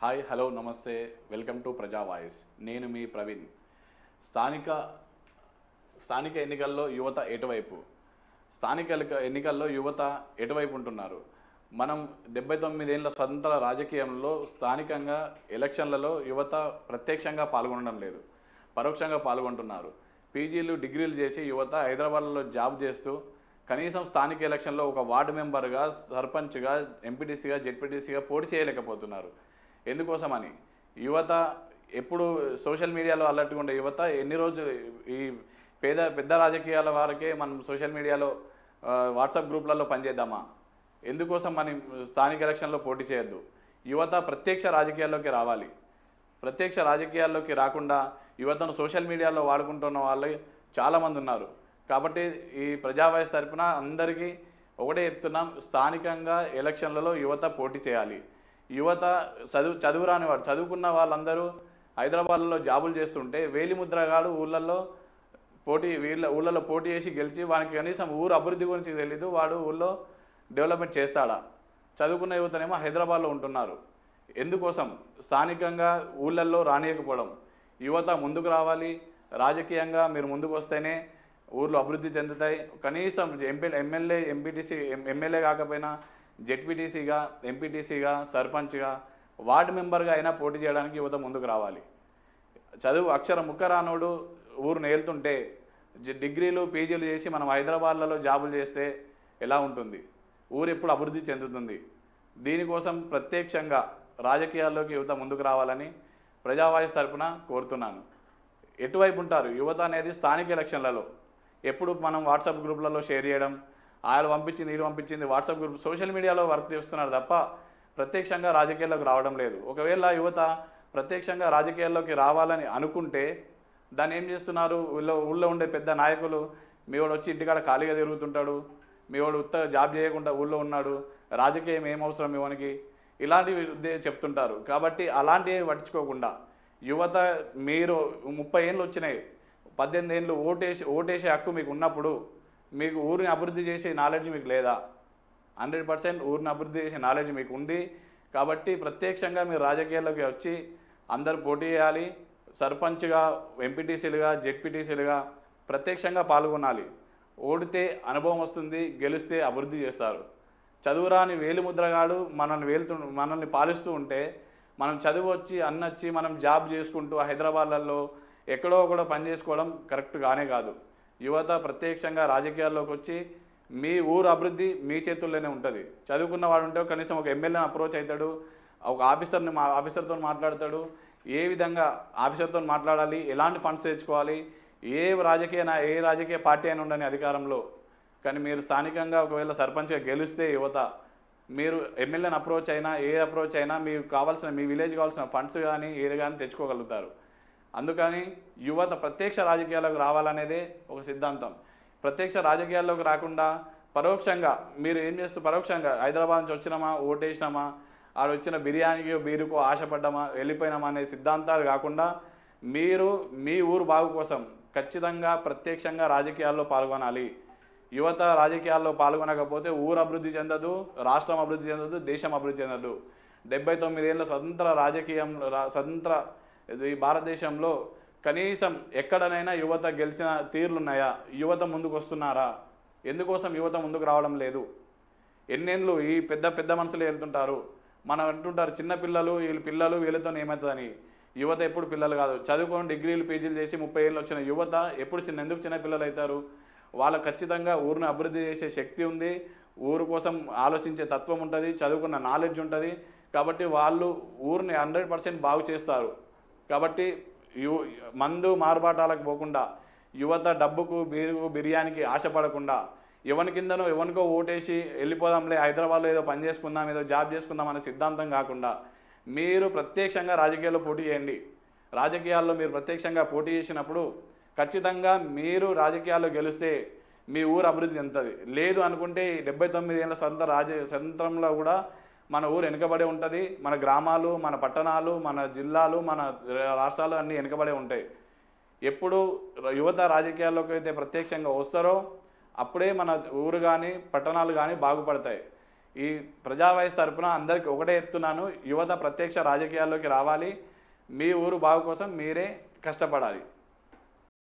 Hi hello నమస్తే welcome to ప్రజా voice. నేను మీ ప్రవీణ్. స్థానిక స్థానిక ఎన్నికల్లో యువత ఎటువైపు ఎన్నికల్లో యువత ఎటువైపు ఉంటున్నారు? మనం 79 ఏళ్ల స్వతంత్ర రాజకీయంలో స్థానికంగా ఎలక్షన్లలో యువత ప్రత్యక్షంగా పాల్గొనడం లేదు, పరోక్షంగా పాల్గొంటున్నారు. పీజీలు డిగ్రీలు చేసి యువత హైదరాబాద్లో జాబ్ చేస్తూ కనీసం స్థానిక ఎలక్షన్లో ఒక వార్డు మెంబర్గా, సర్పంచ్గా, ఎంపీటీసీగా, జెడ్పీటీసీగా పోటీ చేయలేకపోతున్నారు. ఎందుకోసమని? యువత ఎప్పుడు సోషల్ మీడియాలో అలర్ట్గా ఉండే యువత ఎన్ని రోజులు ఈ పెద్ద రాజకీయాల వారికే మనం సోషల్ మీడియాలో వాట్సాప్ గ్రూప్లలో పనిచేద్దామా? ఎందుకోసం మనం స్థానిక ఎలక్షన్లో పోటీ చేయొద్దు? యువత ప్రత్యక్ష రాజకీయాల్లోకి రావాలి. ప్రత్యక్ష రాజకీయాల్లోకి రాకుండా యువతను సోషల్ మీడియాలో వాడుకుంటున్న వాళ్ళు చాలామంది ఉన్నారు. కాబట్టి ఈ ప్రజావాయిస్ తరపున అందరికీ ఒకటే చెప్తున్నాం, స్థానికంగా ఎలక్షన్లలో యువత పోటీ చేయాలి. యువత చదువురాని వాడు, చదువుకున్న వాళ్ళందరూ హైదరాబాద్లో జాబులు చేస్తుంటే వేలిముద్రగాడు ఊళ్ళల్లో పోటీ చేసి గెలిచి వానికి కనీసం ఊరు అభివృద్ధి గురించి తెలీదు, వాడు ఊళ్ళో డెవలప్మెంట్ చేస్తాడా? చదువుకున్న యువతనేమో హైదరాబాద్లో ఉంటున్నారు. ఎందుకోసం? స్థానికంగా ఊళ్ళల్లో రానియకపోవడం. యువత ముందుకు రావాలి. రాజకీయంగా మీరు ముందుకు వస్తేనే ఊర్లో అభివృద్ధి చెందుతాయి. కనీసం ఎమ్మెల్యే, ఎమ్మెల్యే కాకపోయినా జెడ్పీటీసీగా, ఎంపీటీసీగా, సర్పంచ్గా, వార్డు మెంబర్గా అయినా పోటీ చేయడానికి యువత ముందుకు రావాలి. చదువు అక్షరం ముక్కరానోడు ఊరు నేలుతుంటే డిగ్రీలు, పీజీలు చేసి మనం హైదరాబాద్లలో జాబులు చేస్తే ఎలా ఉంటుంది? ఊరు ఎప్పుడు అభివృద్ధి చెందుతుంది? దీనికోసం ప్రత్యక్షంగా రాజకీయాల్లోకి యువత ముందుకు రావాలని ప్రజావాయిస్ తరపున కోరుతున్నాను. ఎటువైపు ఉంటారు యువత అనేది? స్థానిక ఎలక్షన్లలో ఎప్పుడు మనం వాట్సాప్ గ్రూప్లలో షేర్ చేయడం, ఆయన పంపించింది, వీరు పంపించింది, వాట్సాప్ గ్రూప్, సోషల్ మీడియాలో వర్క్ చేస్తున్నారు తప్ప ప్రత్యక్షంగా రాజకీయాల్లోకి రావడం లేదు. ఒకవేళ యువత ప్రత్యక్షంగా రాజకీయాల్లోకి రావాలని అనుకుంటే దాన్ని ఏం చేస్తున్నారు? ఊళ్ళో ఉండే పెద్ద నాయకులు, మీ వాడు వచ్చి ఇంటికాడ ఖాళీగా తిరుగుతుంటాడు, మీ వాడు జాబ్ చేయకుండా ఊళ్ళో ఉన్నాడు, రాజకీయం ఏం అవసరం ఇవనికి, ఇలాంటివి చెప్తుంటారు. కాబట్టి అలాంటివి పట్టించుకోకుండా యువత, మీరు 30 ఏళ్ళు వచ్చినాయి, 18 ఏళ్ళు ఓటేసే హక్కు మీకు ఉన్నప్పుడు మీకు ఊరిని అభివృద్ధి చేసే నాలెడ్జ్ మీకు లేదా? 100% ఊరిని అభివృద్ధి చేసే నాలెడ్జ్ మీకు ఉంది. కాబట్టి ప్రత్యక్షంగా మీరు రాజకీయాల్లోకి వచ్చి అందరూ పోటీ చేయాలి. సర్పంచ్గా, ఎంపీటీసీలుగా, జెడ్పీటీసీలుగా ప్రత్యక్షంగా పాల్గొనాలి. ఓడితే అనుభవం వస్తుంది, గెలిస్తే అభివృద్ధి చేస్తారు. చదువురాని వేలిముద్రగాడు మనల్ని పాలిస్తూ ఉంటే మనం చదువు వచ్చి అన్నొచ్చి మనం జాబ్ చేసుకుంటూ హైదరాబాద్లలో ఎక్కడో ఒకడో పని చేసుకోవడం కరెక్ట్ కానే కాదు. యువత ప్రత్యక్షంగా రాజకీయాల్లోకి వచ్చి మీ ఊరు అభివృద్ధి మీ చేతుల్లోనే ఉంటుంది. చదువుకున్న వాడు ఉంటే కనీసం ఒక ఎమ్మెల్యేని అప్రోచ్ అవుతాడు, ఒక ఆఫీసర్తో మాట్లాడతాడు, ఏ విధంగా ఆఫీసర్తో మాట్లాడాలి, ఎలాంటి ఫండ్స్ తెచ్చుకోవాలి, ఏ రాజకీయ పార్టీ అయినా ఉండని అధికారంలో. కానీ మీరు స్థానికంగా ఒకవేళ సర్పంచ్గా గెలిస్తే యువత, మీరు ఎమ్మెల్యేని అప్రోచ్ అయినా మీ విలేజ్ కావాల్సిన ఫండ్స్ కానీ ఏది కానీ తెచ్చుకోగలుగుతారు. అందుకని యువత ప్రత్యక్ష రాజకీయాల్లోకి రావాలనేదే ఒక సిద్ధాంతం. ప్రత్యక్ష రాజకీయాల్లోకి రాకుండా పరోక్షంగా మీరు ఏం చేస్తూ, పరోక్షంగా హైదరాబాద్ నుంచి వచ్చినామా, ఓటేసినామా, ఆడ వచ్చిన బిర్యానీకో బీరుకో ఆశపడ్డామా, వెళ్ళిపోయినామా అనే సిద్ధాంతాలు కాకుండా మీరు మీ ఊరు బాగు కోసం ఖచ్చితంగా ప్రత్యక్షంగా రాజకీయాల్లో పాల్గొనాలి. యువత రాజకీయాల్లో పాల్గొనకపోతే ఊరు అభివృద్ధి చెందదు, రాష్ట్రం అభివృద్ధి చెందదు, దేశం అభివృద్ధి చెందదు. 79 ఏళ్ళ స్వతంత్ర ఈ భారతదేశంలో కనీసం ఎక్కడనైనా యువత గెలిచిన తీర్లున్నాయా? యువత ముందుకు వస్తున్నారా? ఎందుకోసం యువత ముందుకు రావడం లేదు? ఎన్నేళ్ళు ఈ పెద్ద మనుషులు వెళ్తుంటారు, మనం అంటుంటారు చిన్న పిల్లలు, వీళ్ళతో ఏమవుతుందని. యువత ఎప్పుడు పిల్లలు కాదు. చదువుకొని డిగ్రీలు, పీజీలు చేసి 30 ఏళ్ళు వచ్చిన యువత ఎందుకు చిన్న పిల్లలు అవుతారు? వాళ్ళకు ఖచ్చితంగా ఊరిని అభివృద్ధి చేసే శక్తి ఉంది, ఊరు కోసం ఆలోచించే తత్వం ఉంటుంది, చదువుకున్న నాలెడ్జ్ ఉంటుంది. కాబట్టి వాళ్ళు ఊరిని 100% బాగు చేస్తారు. కాబట్టి మందు మారుబాటాలకు పోకుండా యువత డబ్బుకు, బిర్యానీకి ఆశపడకుండా ఎవరికో ఓటేసి వెళ్ళిపోదాంలే, హైదరాబాద్లో ఏదో పని చేసుకుందాం, ఏదో జాబ్ చేసుకుందాం అనే సిద్ధాంతం కాకుండా మీరు ప్రత్యక్షంగా రాజకీయాల్లో పోటీ చేయండి. రాజకీయాల్లో మీరు ప్రత్యక్షంగా పోటీ చేసినప్పుడు ఖచ్చితంగా మీరు రాజకీయాల్లో గెలిస్తే మీ ఊరు అభివృద్ధి చెందుతుంది. లేదు అనుకుంటే 79 ఏళ్ళ స్వతంత్రంలో కూడా మన ఊరు వెనుకబడే ఉంటుంది. మన గ్రామాలు, మన పట్టణాలు, మన జిల్లాలు, మన రాష్ట్రాలు అన్నీ వెనుకబడే ఉంటాయి. ఎప్పుడు యువత రాజకీయాల్లోకి అయితే ప్రత్యక్షంగా వస్తారో అప్పుడే మన ఊరు కానీ పట్టణాలు కానీ బాగుపడతాయి. ఈ ప్రజా వాయిస్ తరపున అందరికీ ఒకటే చెప్తున్నాను, యువత ప్రత్యక్ష రాజకీయాల్లోకి రావాలి, మీ ఊరు బాగు కోసం మీరే కష్టపడాలి.